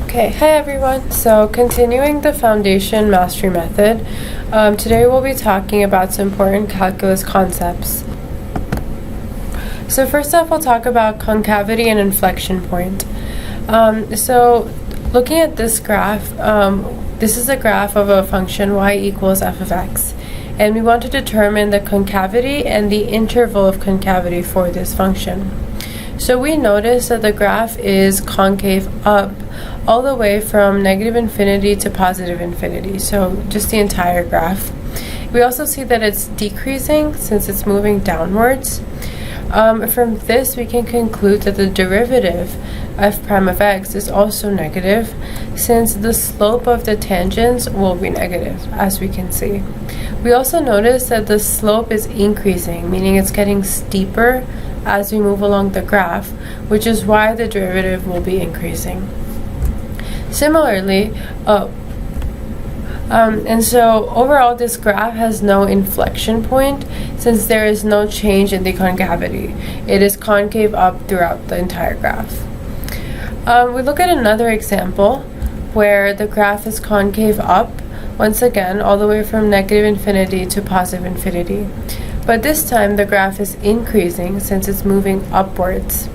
Okay, hi everyone. So continuing the foundation mastery method, today we'll be talking about some important calculus concepts. So first off, we'll talk about concavity and inflection point. So looking at this graph, this is a graph of a function y equals f of x. And we want to determine the concavity and the interval of concavity for this function. So we notice that the graph is concave up all the way from negative infinity to positive infinity, so just the entire graph. We also see that it's decreasing since it's moving downwards. From this, we can conclude that the derivative f prime of x is also negative, since the slope of the tangents will be negative, as we can see. We also notice that the slope is increasing, meaning it's getting steeper as we move along the graph, which is why the derivative will be increasing. Similarly, and so overall this graph has no inflection point since there is no change in the concavity. It is concave up throughout the entire graph. We look at another example where the graph is concave up, once again, all the way from negative infinity to positive infinity. But this time the graph is increasing since it's moving upwards.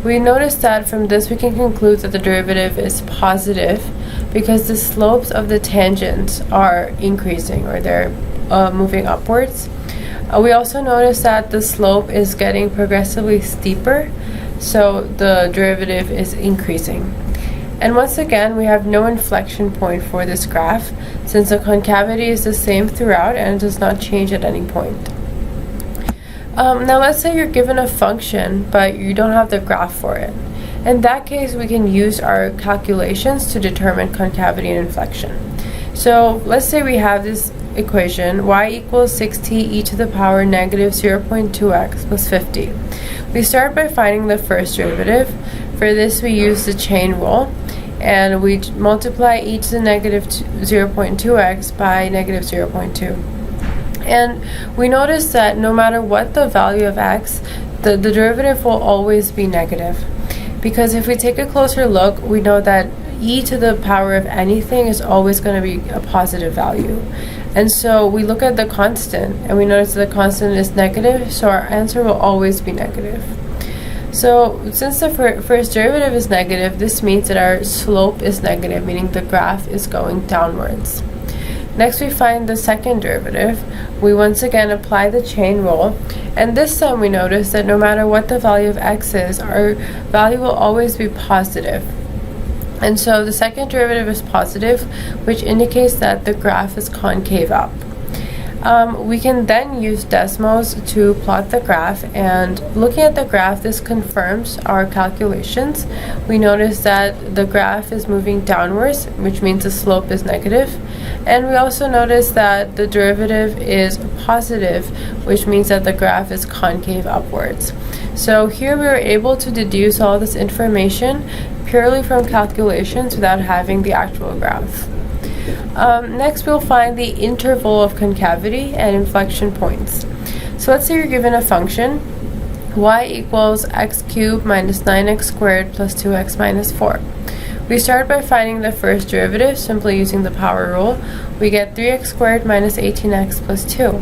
We notice that from this we can conclude that the derivative is positive because the slopes of the tangents are increasing, or they're moving upwards. We also notice that the slope is getting progressively steeper, so the derivative is increasing. And once again, we have no inflection point for this graph since the concavity is the same throughout and does not change at any point. Now let's say you're given a function but you don't have the graph for it. In that case, we can use our calculations to determine concavity and inflection. So let's say we have this equation, y equals 6t e to the power negative 0.2x plus 50. We start by finding the first derivative. For this we use the chain rule, and we multiply e to the negative 0.2x by negative 0.2. And we notice that no matter what the value of x, the derivative will always be negative. Because if we take a closer look, we know that e to the power of anything is always going to be a positive value. And so we look at the constant, and we notice that the constant is negative, so our answer will always be negative. So since the first derivative is negative, this means that our slope is negative, meaning the graph is going downwards. Next, we find the second derivative. We once again apply the chain rule, and this time we notice that no matter what the value of x is, our value will always be positive. And so the second derivative is positive, which indicates that the graph is concave up. We can then use Desmos to plot the graph, and looking at the graph, this confirms our calculations. We notice that the graph is moving downwards, which means the slope is negative. And we also notice that the derivative is positive, which means that the graph is concave upwards. So here we were able to deduce all this information purely from calculations without having the actual graph. Next, we'll find the interval of concavity and inflection points. So let's say you're given a function, y equals x cubed minus 9x squared plus 2x minus 4. We start by finding the first derivative simply using the power rule. We get 3x squared minus 18x plus 2.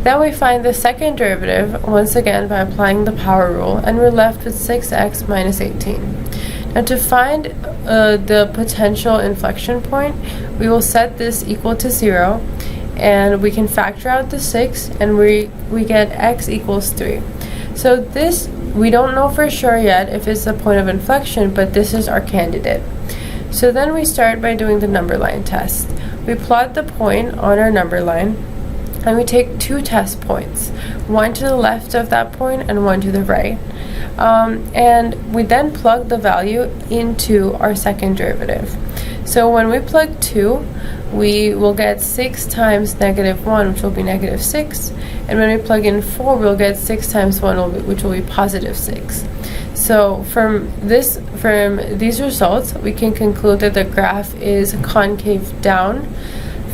Then we find the second derivative, once again by applying the power rule, and we're left with 6x minus 18. Now to find the potential inflection point, we will set this equal to 0, and we can factor out the 6, and we get x equals 3. So this, we don't know for sure yet if it's the point of inflection, but this is our candidate. So then we start by doing the number line test. We plot the point on our number line, and we take two test points, one to the left of that point and one to the right. And we then plug the value into our second derivative. So when we plug 2, we will get 6 times negative 1, which will be negative 6. And when we plug in 4, we'll get 6 times 1, which will be positive 6. So from these results, we can conclude that the graph is concave down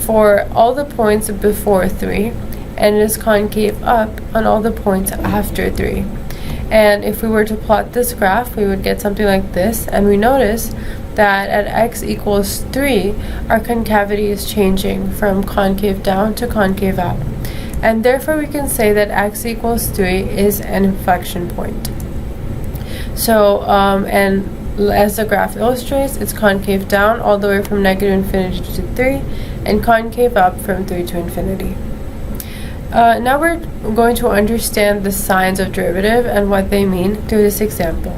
for all the points before 3, and it is concave up on all the points after 3. And if we were to plot this graph, we would get something like this, and we notice that at x equals 3, our concavity is changing from concave down to concave up. And therefore we can say that x equals 3 is an inflection point. So, and as the graph illustrates, it's concave down all the way from -infinity to 3, and concave up from 3 to infinity. Now we're going to understand the signs of derivative and what they mean through this example.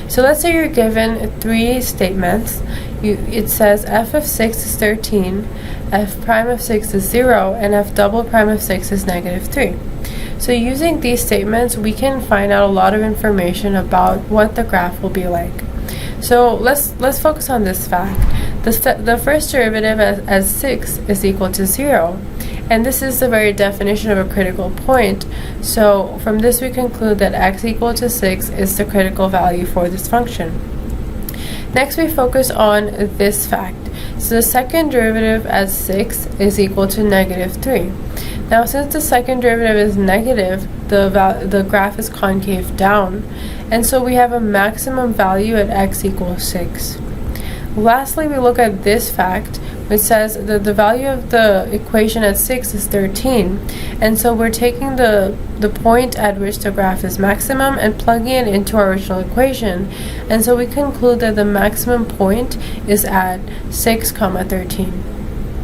So let's say you're given 3 statements. It says f of 6 is 13, f prime of 6 is 0, and f double prime of 6 is -3. So using these statements, we can find out a lot of information about what the graph will be like. So let's focus on this fact. The first derivative as 6 is equal to 0. And this is the very definition of a critical point. So from this we conclude that x equal to 6 is the critical value for this function. Next we focus on this fact. So the second derivative as 6 is equal to -3. Now since the second derivative is negative, the graph is concave down. And so we have a maximum value at x equals 6. Lastly, we look at this fact, which says that the value of the equation at 6 is 13. And so we're taking the point at which the graph is maximum and plugging it into our original equation. And so we conclude that the maximum point is at 6, 13.